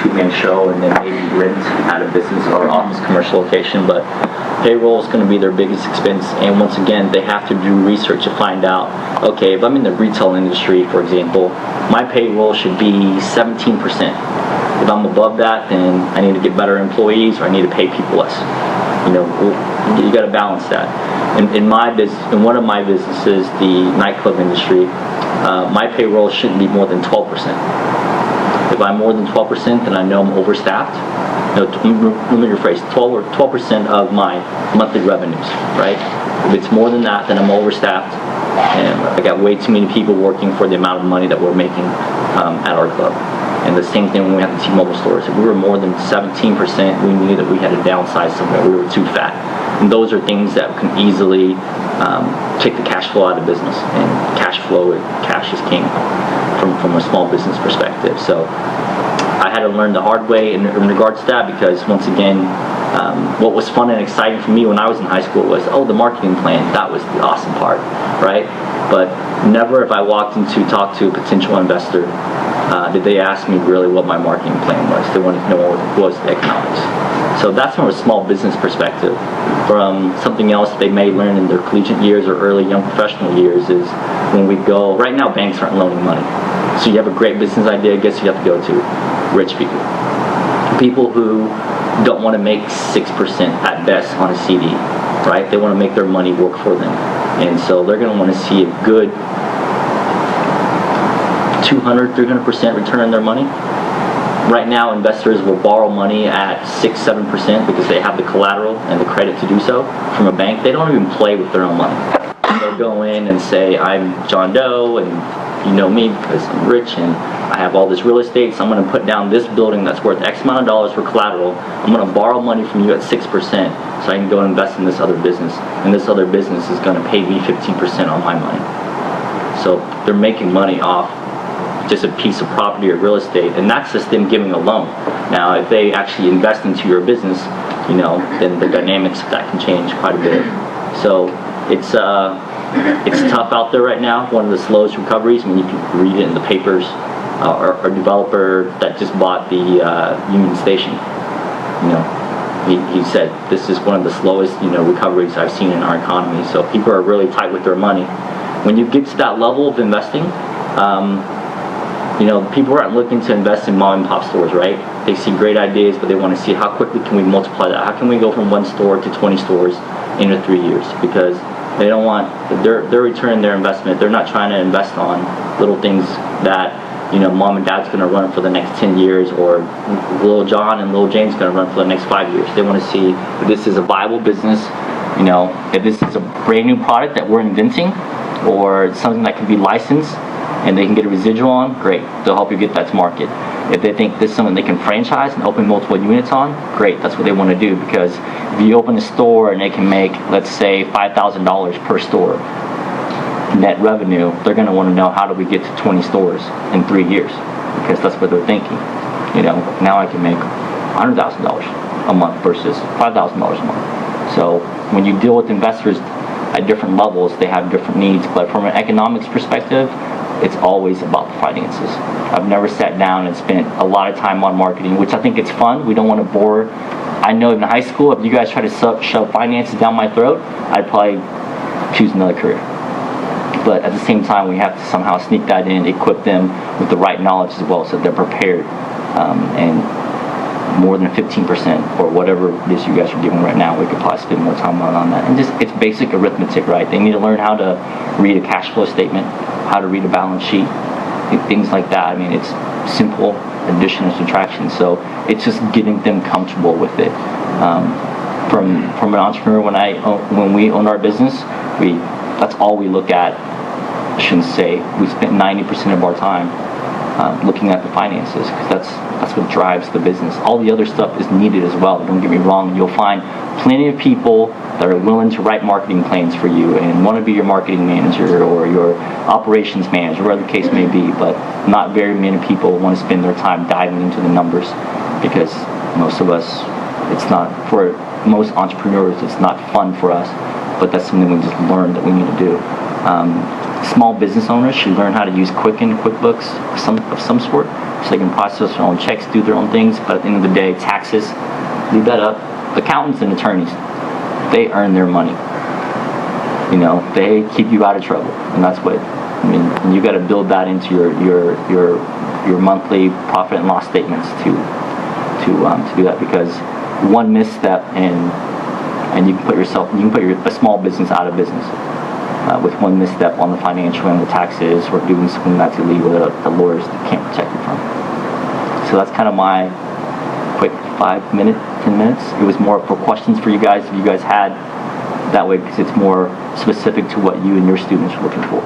two-man show and then maybe rent out of business or office commercial location, but payroll is going to be their biggest expense. And once again, they have to do research to find out, okay, if I'm in the retail industry, for example, my payroll should be 17%. If I'm above that, then I need to get better employees or I need to pay people less. You got to balance that. In one of my businesses, the nightclub industry, my payroll shouldn't be more than 12%. If I'm more than 12%, then I know I'm overstaffed. No, let me rephrase, 12% of my monthly revenues, right? If it's more than that, then I'm overstaffed, and I got way too many people working for the amount of money that we're making at our club. And the same thing when we had the T-Mobile stores. If we were more than 17%, we knew that we had to downsize somewhere. We were too fat. And those are things that can easily take the cash flow out of business. And cash is king from a small business perspective. So I had to learn the hard way in regards to that, because once again, what was fun and exciting for me when I was in high school was, the marketing plan. That was the awesome part, right? But never if I walked in to talk to a potential investor, did they ask me really what my marketing plan was. They wanted to know what was the economics. So that's from a small business perspective. From something else they may learn in their collegiate years or early young professional years is when we go, right now banks aren't loaning money. So you have a great business idea, guess who you have to go to? Rich people. People who don't want to make 6% at best on a CD, right? They want to make their money work for them. And so they're going to want to see a good 200-300% return on their money. Right now, investors will borrow money at 6-7% because they have the collateral and the credit to do so from a bank. They don't even play with their own money. They'll go in and say, I'm John Doe, and you know me because I'm rich and I have all this real estate, so I'm going to put down this building that's worth X amount of dollars for collateral. I'm going to borrow money from you at 6% so I can go invest in this other business. And this other business is going to pay me 15% on my money. So they're making money off just a piece of property or real estate, and that's just them giving a loan. Now, if they actually invest into your business, then the dynamics of that can change quite a bit. So it's tough out there right now. One of the slowest recoveries. I mean, you can read it in the papers. Our developer that just bought the Union Station, he said this is one of the slowest recoveries I've seen in our economy. So people are really tight with their money. When you get to that level of investing, people aren't looking to invest in mom and pop stores, right? They see great ideas, but they want to see how quickly can we multiply that. How can we go from 1 store to 20 stores in 3 years? Because they don't want they're returning their investment. They're not trying to invest on little things that mom and dad's going to run for the next 10 years, or little John and little Jane's going to run for the next 5 years. They want to see if this is a viable business, if this is a brand new product that we're inventing, or something that can be licensed and they can get a residual on, great. They'll help you get that to market. If they think this is something they can franchise and open multiple units on, great. That's what they want to do, because if you open a store and they can make, let's say, $5,000 per store net revenue, they're going to want to know, how do we get to 20 stores in 3 years? Because that's what they're thinking. Now I can make $100,000 a month versus $5,000 a month. So when you deal with investors at different levels, they have different needs. But from an economics perspective, it's always about the finances. I've never sat down and spent a lot of time on marketing, which I think it's fun. We don't want to bore. I know in high school, if you guys try to shove finances down my throat, I'd probably choose another career. But at the same time, we have to somehow sneak that in, equip them with the right knowledge as well, so they're prepared. And more than 15% or whatever it is you guys are doing right now, we could probably spend more time on that. And it's basic arithmetic, right? They need to learn how to read a cash flow statement, how to read a balance sheet, things like that. I mean, it's simple addition and subtraction. So it's just getting them comfortable with it. From an entrepreneur, when we own our business, that's all we look at. I shouldn't say we spent 90% of our time looking at the finances, because that's what drives the business. All the other stuff is needed as well. Don't get me wrong. You'll find plenty of people that are willing to write marketing plans for you and want to be your marketing manager or your operations manager, whatever the case may be. But not very many people want to spend their time diving into the numbers, because most of us, it's not, for most entrepreneurs, it's not fun for us. But that's something we just learned that we need to do. Small business owners should learn how to use Quicken, QuickBooks of some sort. so they can process their own checks, do their own things. But at the end of the day, taxes, leave that up. Accountants and attorneys, they earn their money. You know, they keep you out of trouble, and that's what I mean. And you got to build that into your monthly profit and loss statements to do that, because one misstep and you can put a small business out of business with one misstep on the financial and the taxes, or doing something that's illegal that the lawyers can't protect you from. So that's kind of my quick 10 minutes. It was more for questions for you guys, if you guys had, that way, because it's more specific to what you and your students are looking for.